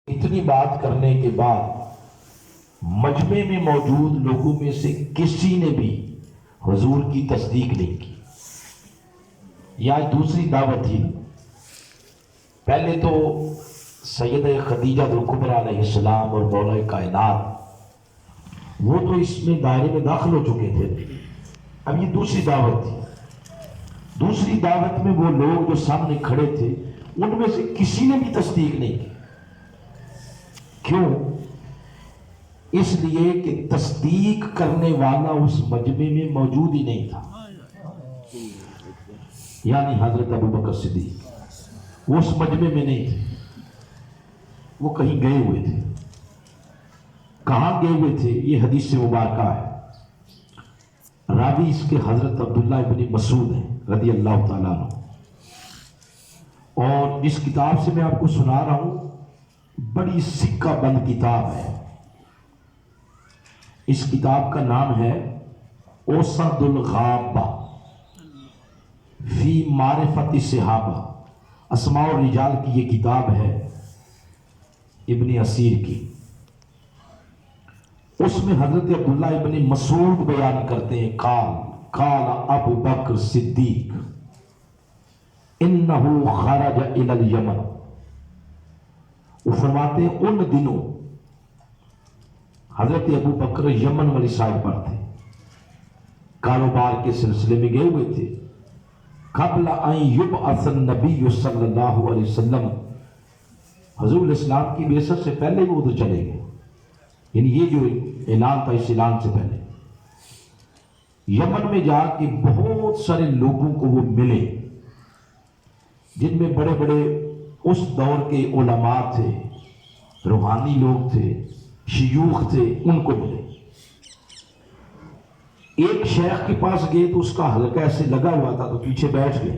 اتنی بات کرنے کے بعد مجمع میں موجود لوگوں میں سے کسی نے بھی حضور کی تصدیق نہیں کی. یا دوسری دعوت تھی. پہلے تو سیدہ خدیجہ الکبریٰ علیہ السلام اور مولا کائنات وہ تو اس میں دائرے میں داخل ہو چکے تھے. اب یہ دوسری دعوت تھی. دوسری دعوت میں وہ لوگ جو سامنے کھڑے تھے ان میں سے کسی نے بھی تصدیق نہیں کی. کیوں؟ اس لیے کہ تصدیق کرنے والا اس مجمع میں موجود ہی نہیں تھا، یعنی حضرت ابوبکر صدیق وہ اس مجمع میں نہیں تھے. وہ کہیں گئے ہوئے تھے. کہاں گئے ہوئے تھے یہ حدیث مبارکہ ہے. راوی اس کے حضرت عبداللہ ابن مسعود ہیں رضی اللہ تعالیٰ عنہ. اور جس کتاب سے میں آپ کو سنا رہا ہوں بڑی سکہ بند کتاب ہے. اس کتاب کا نام ہے اوسط الغابہ فی معرفت صحابہ. اسماء الرجال کی یہ کتاب ہے ابن اسیر کی. اس میں حضرت عبداللہ ابن مسعود بیان کرتے ہیں قال ابو بکر صدیق انہو خرج الی الیمن. وہ فرماتے ہیں ان دنوں حضرت ابو بکر یمن والی سائڈ پر تھے، کاروبار کے سلسلے میں گئے ہوئے تھے. قبل ان یبعث النبی صلی اللہ علیہ وسلم، حضور اسلام کی بعثت سے پہلے وہ ادھر چلے گئے. یعنی یہ جو اعلان تھا اس اعلان سے پہلے یمن میں جا کے بہت سارے لوگوں کو وہ ملے جن میں بڑے بڑے اس دور کے علماء تھے، روحانی لوگ تھے، شیوخ تھے. ان کو ملے. ایک شیخ کے پاس گئے تو اس کا حلقہ ایسے لگا ہوا تھا تو پیچھے بیٹھ گئے.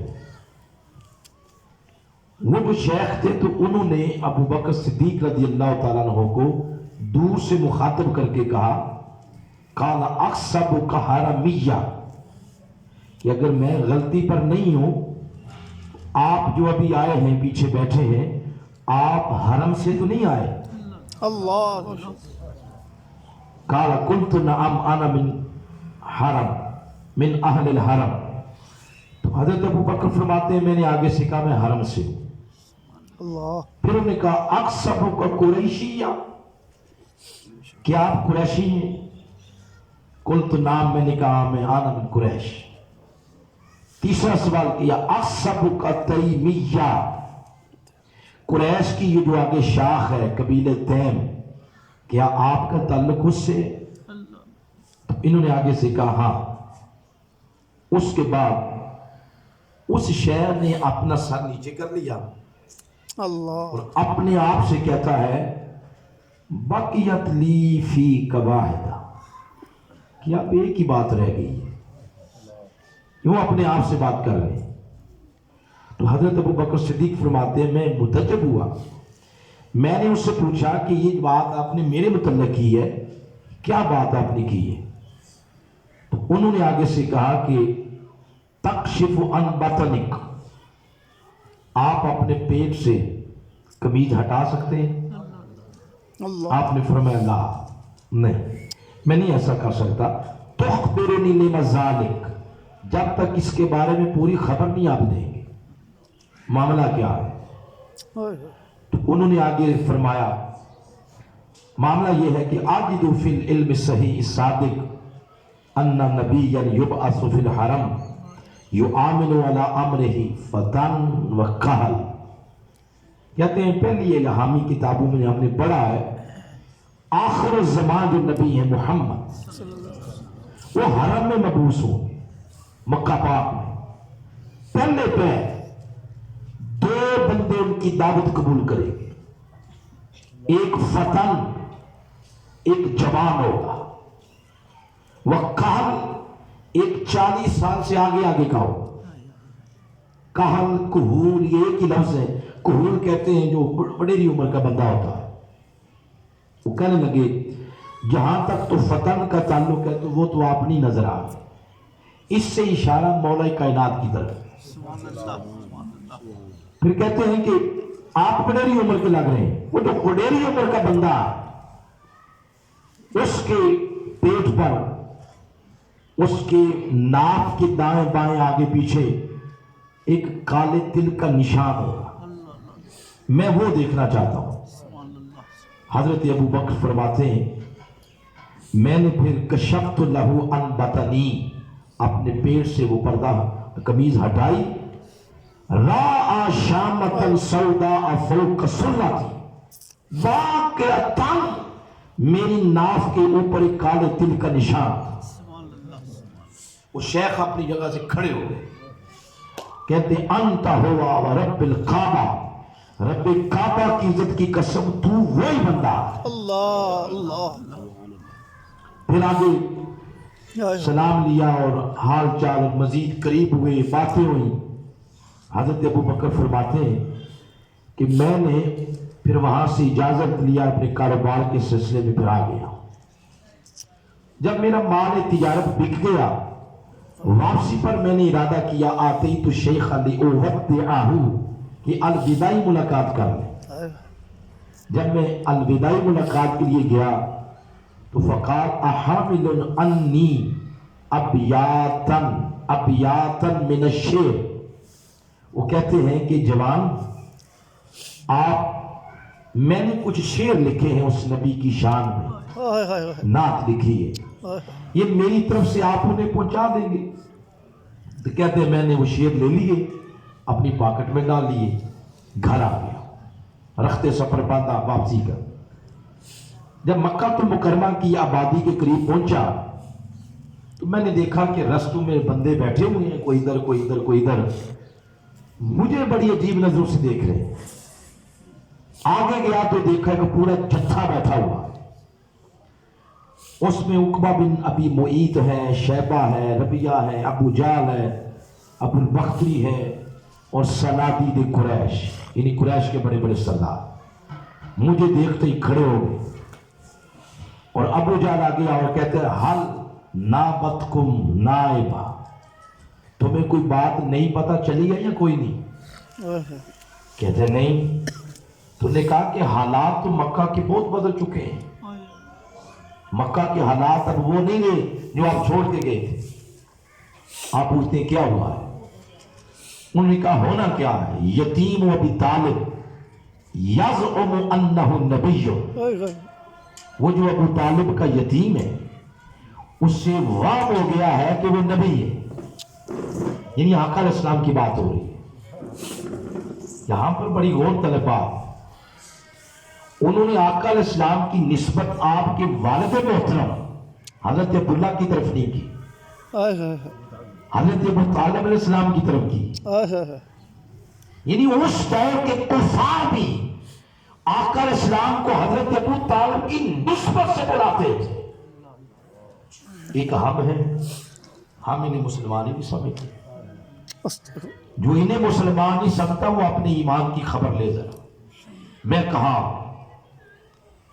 وہ جو شیخ تھے تو انہوں نے ابو بکر صدیق رضی اللہ تعالیٰ عنہ کو دور سے مخاطب کر کے کہا قال اقصب حرمیہ کہ اگر میں غلطی پر نہیں ہوں، آپ جو ابھی آئے ہیں پیچھے بیٹھے ہیں آپ حرم سے تو نہیں آئے؟ اللہ. قال قلت نعم انا من حرم من اہل الحرم. تو حضرت ابو بکر فرماتے ہیں میں نے آگے سے کہا میں حرم سے ہوں. اللہ. پھر انہوں نے کہا اقصب قریشیہ، کیا آپ قریشی ہیں؟ قلت نعم، میں نے کہا میں انا من قریش. تیسرا سوال کیا اقصب تیمیہ، قریش کی یہ جو آگے شاخ ہے قبیلہ تیم، کیا آپ کا تعلق اس سے؟ انہوں نے آگے سے کہا ہاں. اس کے بعد اس شہر نے اپنا سر نیچے کر لیا اللہ. اور اپنے آپ سے کہتا ہے بقیت لی فی قواعدہ، کہ اب ایک ہی بات رہ گئی ہے. وہ اپنے آپ سے بات کر رہے ہیں. تو حضرت ابو بکر صدیق فرماتے ہیں میں متعجب ہوا. میں نے اس سے پوچھا کہ یہ بات آپ نے میرے متعلق کی ہے، کیا بات آپ نے کی ہے؟ تو انہوں نے آگے سے کہا کہ تکشف عن بطنک، آپ اپنے پیٹ سے قمیض ہٹا سکتے ہیں؟ اللہ. آپ نے فرمایا لا، نہیں میں نہیں ایسا کر سکتا. تخبرنی لما ذالک، جب تک اس کے بارے میں پوری خبر نہیں آپ دیں گے. معاملہ کیا ہے؟ تو انہوں نے آگے فرمایا معاملہ یہ ہے کہ آجد فی العلم صحیح صادق ان نبیا یبعث فی الحرم یعامل علی امرہ فتن و کہل. کہتے ہیں پہلی الہامی کتابوں میں ہم نے پڑھا ہے آخر الزمان جو نبی ہے محمد وہ حرم میں مبعوث ہوں گے. مکہ پاک میں پہلے پہ دو بندے ان کی دعوت قبول کریں گے. ایک فتن، ایک جوان ہوگا، وہ کہل ایک 40 سال سے آگے آگے کا ہوگا. کہل کہول یہ ایک ہی لفظ ہے. کہول کہتے ہیں جو بڑی عمر کا بندہ ہوتا ہے. وہ کہنے لگے جہاں تک تو فتن کا تعلق ہے تو وہ تو آپ نہیں نظر آ رہے. اس سے اشارہ مولا کائنات کی طرف. پھر کہتے ہیں کہ آپ وڈیری عمر کے لگ رہے ہیں، وہ جو وڈیری عمر کا بندہ اس کے پیٹ پر اس کے ناف کے دائیں بائیں آگے پیچھے ایک کالے تل کا نشان ہوگا، میں وہ دیکھنا چاہتا ہوں۔ حضرت ابو بکر فرماتے ہیں میں نے پھر کشفت لہو عن بطنی، اپنے پیٹ سے وہ پردہ قمیض ہٹائی، راء شامۃ سوداء فوق سرتی، واقعتاً میری ناف کے اوپر ایک کالے تل کا نشان تھا۔ وہ شیخ اپنی جگہ سے کھڑے ہو گئے، کہتے انت ہوا ورب الکعبہ، رب کعبہ کی عزت کی قسم تو وہی بندہ۔ اللہ اللہ پھر آگے سلام لیا اور حال چال مزید قریب ہوئے، باتیں ہوئی۔ حضرت ابو بکر فرماتے ہیں کہ میں نے پھر وہاں سے اجازت لیا، اپنے کاروبار کے سلسلے میں پھر آ گیا۔ جب میرا مال تجارت بک گیا، واپسی پر میں نے ارادہ کیا آتی تو شیخ علی اودعہ کہ الوداعی ملاقات کر لیں۔ جب میں الوداعی ملاقات کے لیے گیا تو فقال احامل انی ابیاتن من الشعر، وہ کہتے ہیں کہ جوان آپ، میں نے کچھ شعر لکھے ہیں اس نبی کی شان میں، نعت لکھی ہے، یہ میری طرف سے آپ انہیں پہنچا دیں گے؟ تو کہتے ہیں میں نے وہ شعر لے لیے، اپنی پاکٹ میں ڈال لیے، گھر آ گیا، رخت سفر باندھا واپسی کا۔ جب مکہ المکرمہ کی آبادی کے قریب پہنچا تو میں نے دیکھا کہ رستوں میں بندے بیٹھے ہوئے ہیں، کوئی ادھر کوئی ادھر کوئی ادھر، مجھے بڑی عجیب نظروں سے دیکھ رہے ہیں۔ آگے گیا تو دیکھا کہ پورا جتھا بیٹھا ہوا، اس میں عقبہ بن ابی معیط ہے، شیبہ ہے، ربیعہ ہے، ابو جہل ہے، ابو البختری ہے، اور صنادید قریش، یعنی قریش کے بڑے بڑے سردار مجھے دیکھتے ہی کھڑے ہو گئے۔ اور ابو جہل آ گیا اور کہتے ہیں حل نابتکم نائبہ، تمہیں کوئی بات نہیں پتہ چلی ہے یا کوئی نہیں؟ کہتے ہیں نہیں۔ تو نے کہا کہ حالات تو مکہ کے بہت بدل چکے ہیں، مکہ کے حالات اب وہ نہیں رہے جو آپ چھوڑ کے گئے تھے۔ آپ پوچھتے ہیں کیا ہوا ہے؟ انہوں نے کہا ہونا کیا ہے، یتیم ابی طالب یزعم انہ نبی، وہ جو ابو طالب کا یتیم ہے اس سے واضح ہو گیا ہے کہ وہ نبی ہے، یعنی آقا علیہ السلام کی بات ہو رہی ہے۔ یہاں پر بڑی غور طلب بات، انہوں نے آقا علیہ السلام کی نسبت آپ کے والد محترم حضرت عبداللہ کی طرف نہیں کی، حضرت ابو طالب علیہ السلام کی طرف کی۔ یعنی اس دور کے کفار بھی آقا علیہ السلام کو حضرت ابو طالب کی نسبت سے بلاتے تھے۔ ایک ہم ہیں، ہم انہیں مسلمان ہی نہیں سمجھتے، جو انہیں مسلمان نہیں سمجھتا وہ اپنے ایمان کی خبر لے ذرا، میں کہا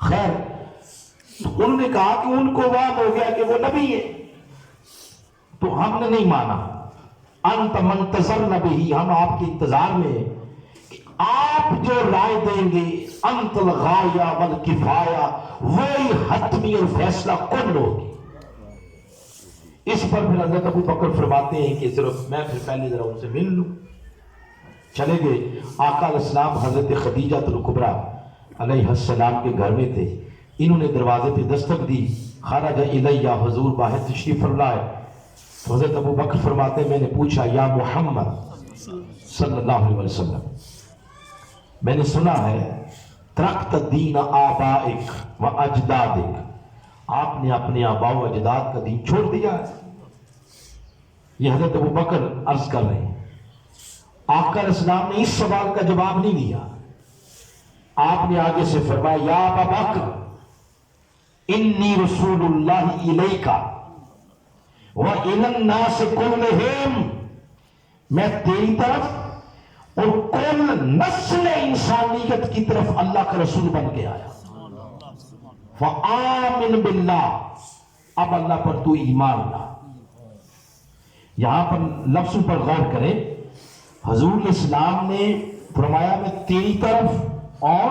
خیر۔ تو انہوں نے کہا کہ ان کو واضح ہو گیا کہ وہ نبی ہے، تو ہم نے نہیں مانا۔ انت منتظر نبی، ہم آپ کے انتظار میں ہیں کہ آپ جو رائے دیں گے، انت الغایہ والکفایہ، وہی حتمی اور فیصلہ کن ہوگی۔ اس پر پھر حضرت ابو بکر فرماتے ہیں کہ صرف میں پھر پہلے ذرا ان سے مل لوں۔ چلے گئے۔ آقا علیہ السلام حضرت خدیجہ الکبریٰ علیہ السلام کے گھر میں تھے، انہوں نے دروازے پہ دستک دی، خرج الیہ، حضور باہر تشریف فرمائے۔ حضرت ابو بکر فرماتے ہیں میں نے پوچھا یا محمد صلی اللہ علیہ وسلم، میں نے سنا ہے ترکت دین آبائک و اجدادک، آپ نے اپنے آباء و اجداد کا دین چھوڑ دیا ہے۔ یہ حضرت ابو بکر عرض کر رہے ہیں، آقا علیہ السلام نے اس سوال کا جواب نہیں دیا، آپ نے آگے سے فرمایا یا ابا بکر انی رسول اللہ الیک وَإِلَى النَّاسِ كُلِّهِمْ، میں تیری طرف اور کل نسل انسانیت کی طرف اللہ کا رسول بن کے آیا۔ فَآمِن بِاللَّهِ، اب اللہ پر تو ایمان لا۔ یہاں پر لفظوں پر غور کریں، حضور علیہ السلام نے فرمایا میں تیری طرف اور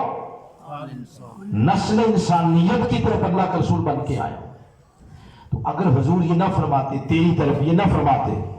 نسل انسانیت کی طرف اللہ کا رسول بن کے آیا ہوں۔ تو اگر حضور یہ نہ فرماتے، تیری طرف یہ نہ فرماتے